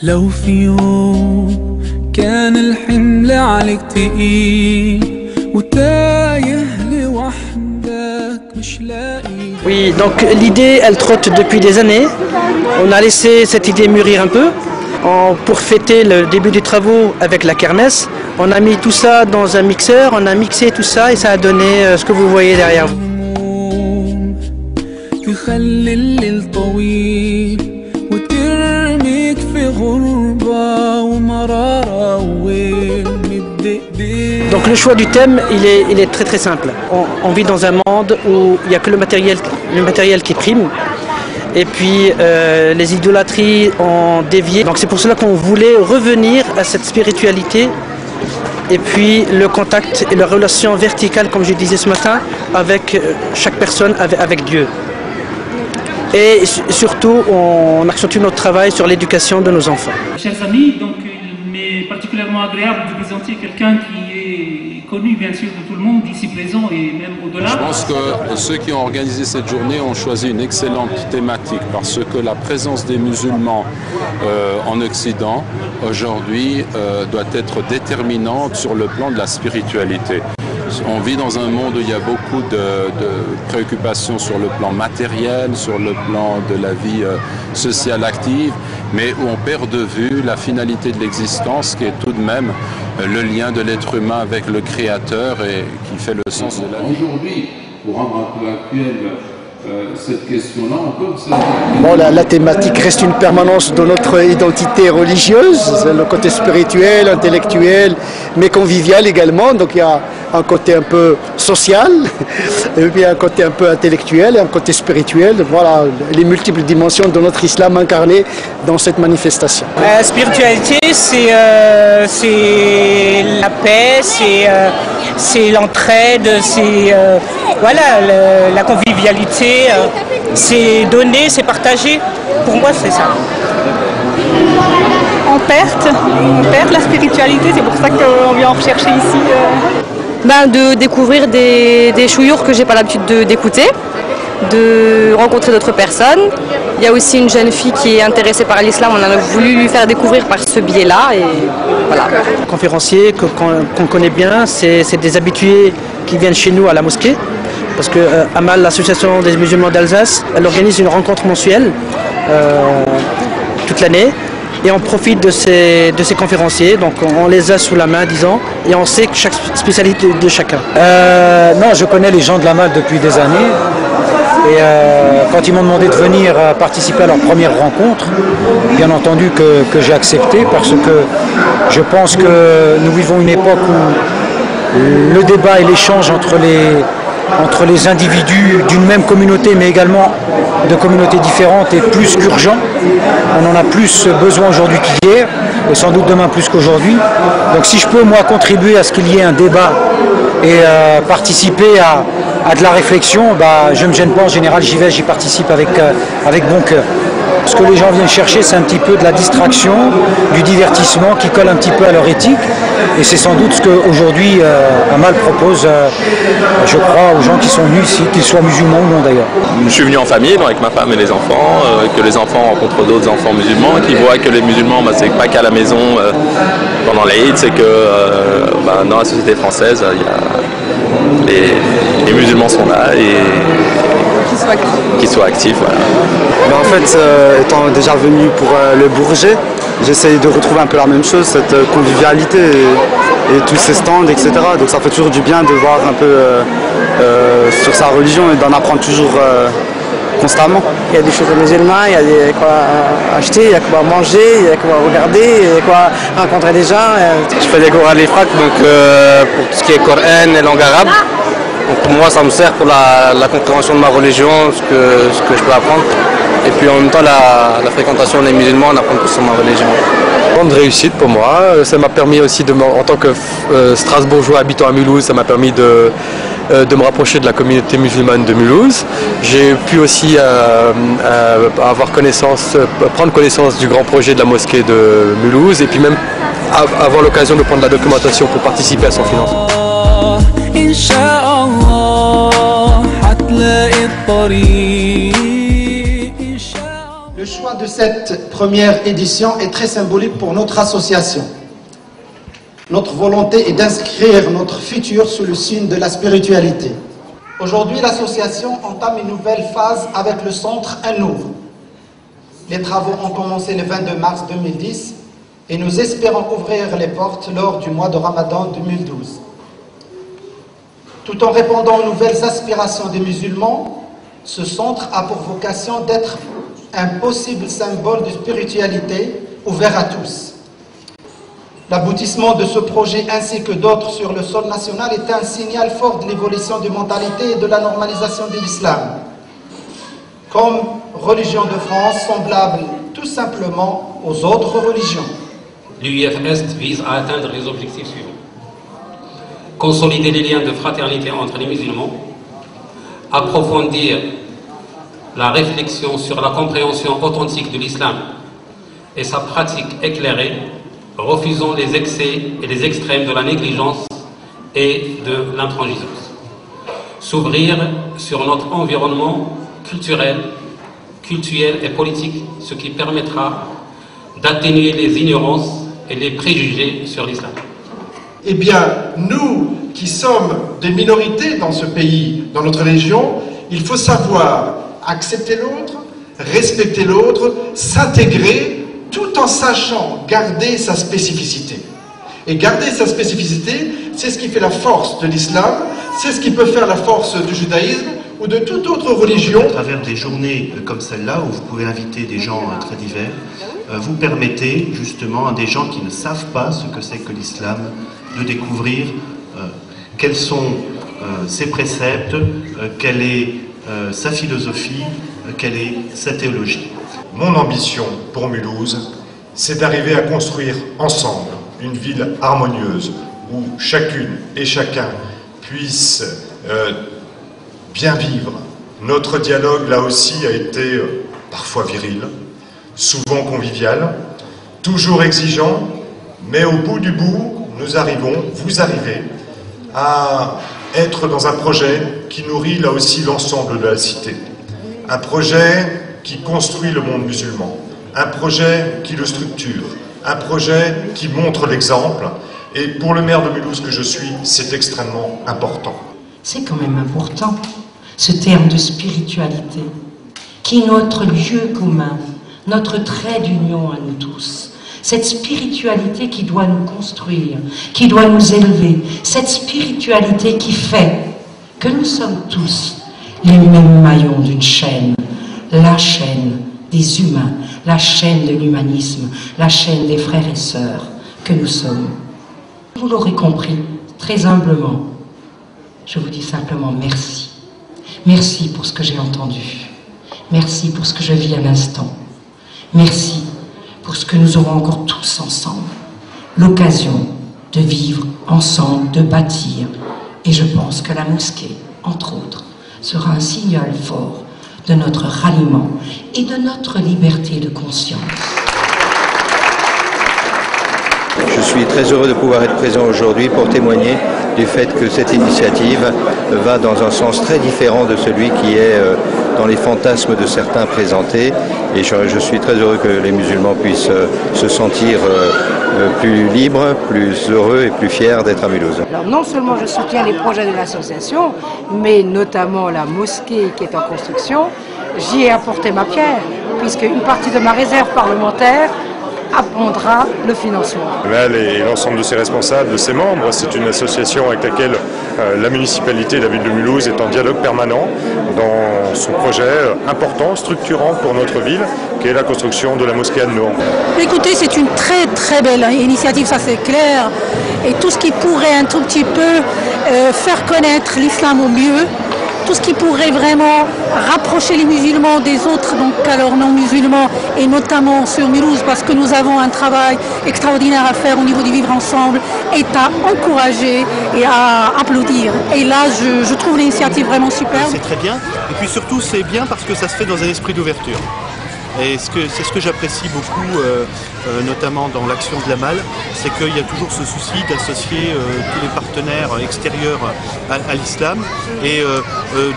لو في يوم كان الحمل عليك تقيل وتايه لوحدك مش لاقي. Oui, donc l'idée, elle trotte depuis des années. On a laissé cette idée mûrir un peu. Pour fêter le début des travaux avec la kermesse, on a mis tout ça dans un mixeur, on a mixé tout ça et ça a donné ce que vous voyez derrière vous. Donc le choix du thème, il est très très simple. On vit dans un monde où il n'y a que le matériel qui prime. Et puis les idolâtries ont dévié. Donc c'est pour cela qu'on voulait revenir à cette spiritualité. Et puis le contact et la relation verticale, comme je disais ce matin, avec chaque personne, avec Dieu. Et surtout, on accentue notre travail sur l'éducation de nos enfants. Chers amis, donc il m'est particulièrement agréable de présenter quelqu'un qui est connu bien sûr de tout le monde, ici présent et même au-delà. Je pense que ceux qui ont organisé cette journée ont choisi une excellente thématique parce que la présence des musulmans en Occident aujourd'hui doit être déterminante sur le plan de la spiritualité. On vit dans un monde où il y a beaucoup de préoccupations sur le plan matériel, sur le plan de la vie sociale active, mais où on perd de vue la finalité de l'existence qui est tout de même le lien de l'être humain avec le Créateur et qui fait le sens de la vie. Aujourd'hui, pour rendre un peu actuel cette question-là, on peut observer... Bon, la thématique reste une permanence de notre identité religieuse, le côté spirituel, intellectuel, mais convivial également. Donc il y a un côté un peu social, et puis un côté un peu intellectuel et un côté spirituel. Voilà les multiples dimensions de notre islam incarnées dans cette manifestation. La spiritualité, c'est la paix, c'est l'entraide, c'est voilà, la convivialité, c'est donner, c'est partager. Pour moi, c'est ça. On perd la spiritualité, c'est pour ça qu'on vient en rechercher ici. De découvrir des chouyours que j'ai pas l'habitude d'écouter, de rencontrer d'autres personnes. Il y a aussi une jeune fille qui est intéressée par l'islam, on a voulu lui faire découvrir par ce biais-là et voilà. Les conférenciers qu'on connaît bien, c'est des habitués qui viennent chez nous à la mosquée. Parce que Amal, l'association des musulmans d'Alsace, elle organise une rencontre mensuelle toute l'année. Et on profite de ces conférenciers, donc on les a sous la main, disons, et on sait chaque spécialité de chacun. Non, je connais les gens de la Malle depuis des années. Et quand ils m'ont demandé de venir participer à leur première rencontre, bien entendu que j'ai accepté parce que je pense que nous vivons une époque où le débat et l'échange entre les individus d'une même communauté, mais également de communautés différentes, est plus qu'urgent. On en a plus besoin aujourd'hui qu'hier, et sans doute demain plus qu'aujourd'hui. Donc si je peux, moi, contribuer à ce qu'il y ait un débat et participer à de la réflexion, je ne me gêne pas, en général j'y vais, j'y participe avec bon cœur. Ce que les gens viennent chercher, c'est un petit peu de la distraction, du divertissement qui colle un petit peu à leur éthique. Et c'est sans doute ce qu'aujourd'hui Amal propose, je crois, aux gens qui sont venus ici, qu'ils soient musulmans ou non d'ailleurs. Je suis venu en famille, donc avec ma femme et les enfants, que les enfants rencontrent d'autres enfants musulmans, qui voient que les musulmans, c'est pas qu'à la maison pendant l'Aïd, c'est que dans la société française, les musulmans sont là et qu'ils soient actifs. Voilà. En fait, étant déjà venu pour le Bourget, j'essaye de retrouver un peu la même chose, cette convivialité et tous ces stands, etc. Donc ça fait toujours du bien de voir un peu sur sa religion et d'en apprendre toujours constamment. Il y a des choses musulmanes, il y a quoi acheter, il y a quoi manger, il y a quoi regarder, il y a quoi rencontrer des gens. Je fais des cours à l'IFRAC, donc pour tout ce qui est Coran et langue arabe. Donc pour moi, ça me sert pour la compréhension de ma religion, ce que je peux apprendre. Et puis en même temps, la fréquentation des musulmans, on apprend plus sur ma religion. Grande réussite pour moi. Ça m'a permis aussi, en tant que Strasbourgeois habitant à Mulhouse, ça m'a permis de me rapprocher de la communauté musulmane de Mulhouse. J'ai pu aussi prendre connaissance du grand projet de la mosquée de Mulhouse et puis même avoir l'occasion de prendre la documentation pour participer à son financement. Le choix de cette première édition est très symbolique pour notre association. Notre volonté est d'inscrire notre futur sous le signe de la spiritualité. Aujourd'hui, l'association entame une nouvelle phase avec le centre Un-Nour. Les travaux ont commencé le 22 mars 2010 et nous espérons ouvrir les portes lors du mois de Ramadan 2012. Tout en répondant aux nouvelles aspirations des musulmans, ce centre a pour vocation d'être un possible symbole de spiritualité ouvert à tous. L'aboutissement de ce projet ainsi que d'autres sur le sol national est un signal fort de l'évolution des mentalités et de la normalisation de l'islam, comme religion de France semblable tout simplement aux autres religions. L'UIF-Est vise à atteindre les objectifs suivants. Consolider les liens de fraternité entre les musulmans, approfondir la réflexion sur la compréhension authentique de l'islam et sa pratique éclairée, refusant les excès et les extrêmes de la négligence et de l'intransigeance. S'ouvrir sur notre environnement culturel et politique, ce qui permettra d'atténuer les ignorances et les préjugés sur l'islam. Eh bien, nous qui sommes des minorités dans ce pays, dans notre région, il faut savoir accepter l'autre, respecter l'autre, s'intégrer, tout en sachant garder sa spécificité. Et garder sa spécificité, c'est ce qui fait la force de l'islam, c'est ce qui peut faire la force du judaïsme ou de toute autre religion. À travers des journées comme celle-là, où vous pouvez inviter des gens très divers, vous permettez justement à des gens qui ne savent pas ce que c'est que l'islam de découvrir quels sont ses préceptes, quelle est sa philosophie, quelle est sa théologie. Mon ambition pour Mulhouse, c'est d'arriver à construire ensemble une ville harmonieuse où chacune et chacun puisse bien vivre. Notre dialogue, là aussi, a été parfois viril, souvent convivial, toujours exigeant, mais au bout du bout, nous arrivons, vous arrivez, à être dans un projet qui nourrit là aussi l'ensemble de la cité. Un projet qui construit le monde musulman, un projet qui le structure, un projet qui montre l'exemple. Et pour le maire de Mulhouse que je suis, c'est extrêmement important. C'est quand même important, ce terme de spiritualité, qui est notre lieu commun, notre trait d'union à nous tous. Cette spiritualité qui doit nous construire, qui doit nous élever, cette spiritualité qui fait que nous sommes tous les mêmes maillons d'une chaîne, la chaîne des humains, la chaîne de l'humanisme, la chaîne des frères et sœurs que nous sommes. Vous l'aurez compris, très humblement, je vous dis simplement merci. Merci pour ce que j'ai entendu. Merci pour ce que je vis à l'instant. Merci pour ce que nous aurons encore tous ensemble. L'occasion de vivre ensemble, de bâtir. Et je pense que la mosquée, entre autres, sera un signal fort de notre ralliement et de notre liberté de conscience. Je suis très heureux de pouvoir être présent aujourd'hui pour témoigner du fait que cette initiative va dans un sens très différent de celui qui est dans les fantasmes de certains présentés. Et je suis très heureux que les musulmans puissent se sentir plus libres, plus heureux et plus fiers d'être à Mulhouse. Alors non seulement je soutiens les projets de l'association, mais notamment la mosquée qui est en construction, j'y ai apporté ma pierre, puisque une partie de ma réserve parlementaire apprendra le financement. Elle et l'ensemble de ses responsables, de ses membres, c'est une association avec laquelle la municipalité et la ville de Mulhouse est en dialogue permanent dans son projet important, structurant pour notre ville, qui est la construction de la mosquée An-Nour. Écoutez, c'est une très très belle initiative, ça c'est clair, et tout ce qui pourrait un tout petit peu faire connaître l'islam au mieux, tout ce qui pourrait vraiment rapprocher les musulmans des autres, donc alors non musulmans, et notamment sur Mulhouse, parce que nous avons un travail extraordinaire à faire au niveau du vivre ensemble, est à encourager et à applaudir. Et là, je trouve l'initiative vraiment superbe. C'est très bien, et puis surtout c'est bien parce que ça se fait dans un esprit d'ouverture. Et c'est ce que j'apprécie beaucoup, notamment dans l'action de l'Amal, c'est qu'il y a toujours ce souci d'associer tous les partenaires extérieurs à l'islam et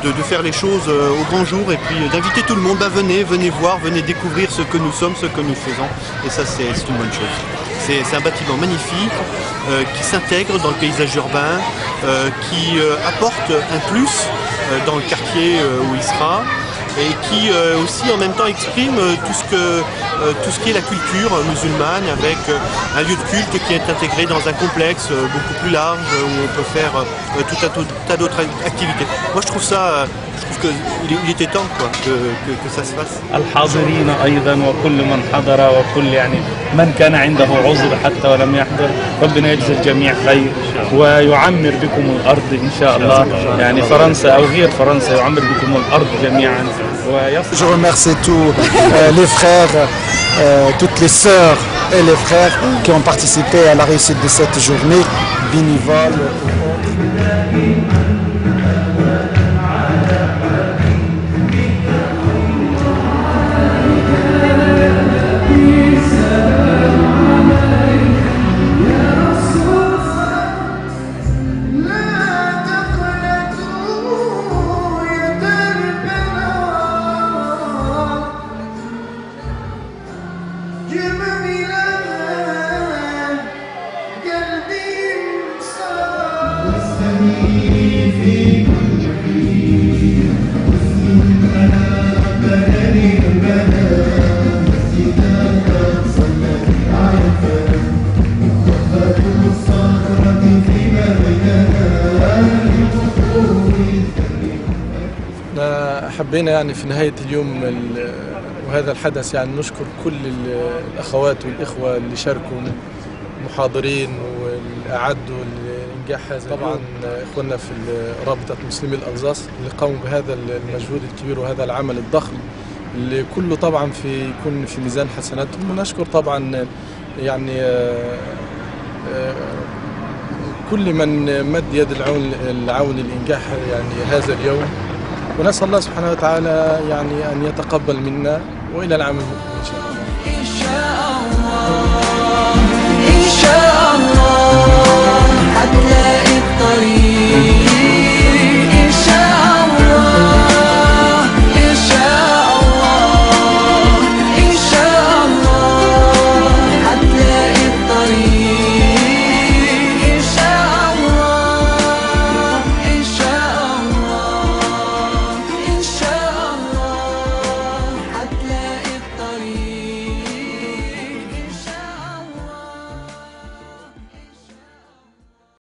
de faire les choses au grand jour et puis d'inviter tout le monde, venez voir, venez découvrir ce que nous sommes, ce que nous faisons. Et ça, c'est une bonne chose. C'est un bâtiment magnifique qui s'intègre dans le paysage urbain, qui apporte un plus dans le quartier où il sera, et qui aussi en même temps exprime tout ce qui est la culture musulmane, avec un lieu de culte qui est intégré dans un complexe beaucoup plus large où on peut faire tout un tas d'autres activités. Moi je trouve qu'il était temps que ça se fasse. الحاضرين أيضا وكل من حضر وكل يعني من كان عنده عذر حتى ولم يحضر ربنا يجزي الجميع خير ويعمر بكم الأرض إن شاء الله يعني فرنسا أو غير فرنسا يعمر بكم الأرض جميعا. Je remercie tous les frères, toutes les sœurs et les frères qui ont participé à la réussite de cette journée, bénévoles ou autres. حبينا يعني في نهاية اليوم وهذا الحدث يعني نشكر كل الأخوات والإخوة اللي شاركوا محاضرين واللي أعدوا لإنجاح هذا. طبعا إخواننا في رابطة مسلمي الألزاس اللي قاموا بهذا المجهود الكبير وهذا العمل الضخم اللي كله طبعا يكون في ميزان حسناتهم. ونشكر طبعا يعني كل من مد يد العون لإنجاح يعني هذا اليوم، ونسأل الله سبحانه وتعالى يعني أن يتقبل منا وإلى العام المقبل إن شاء الله. إن شاء الله.